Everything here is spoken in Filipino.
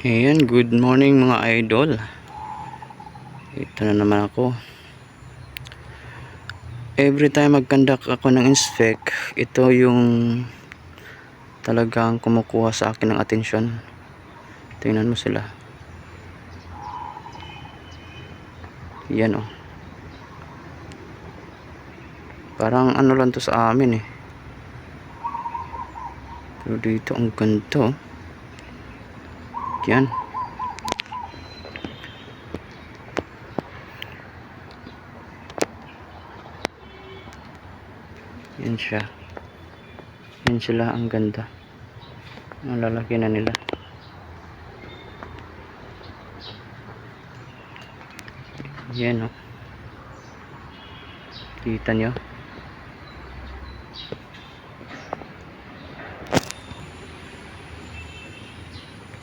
Ayan, good morning mga idol. Ito na naman ako. Every time mag-conduct ako ng inspect, ito yung talagang kumukuha sa akin ng atensyon. Tingnan mo sila. Yan oh. Parang ano lang to sa amin eh. Pero dito ang ganito. Yan. Yan siya. Yan sila, ang ganda. Ang lalaki na nila. Yan oh. Kita nyo.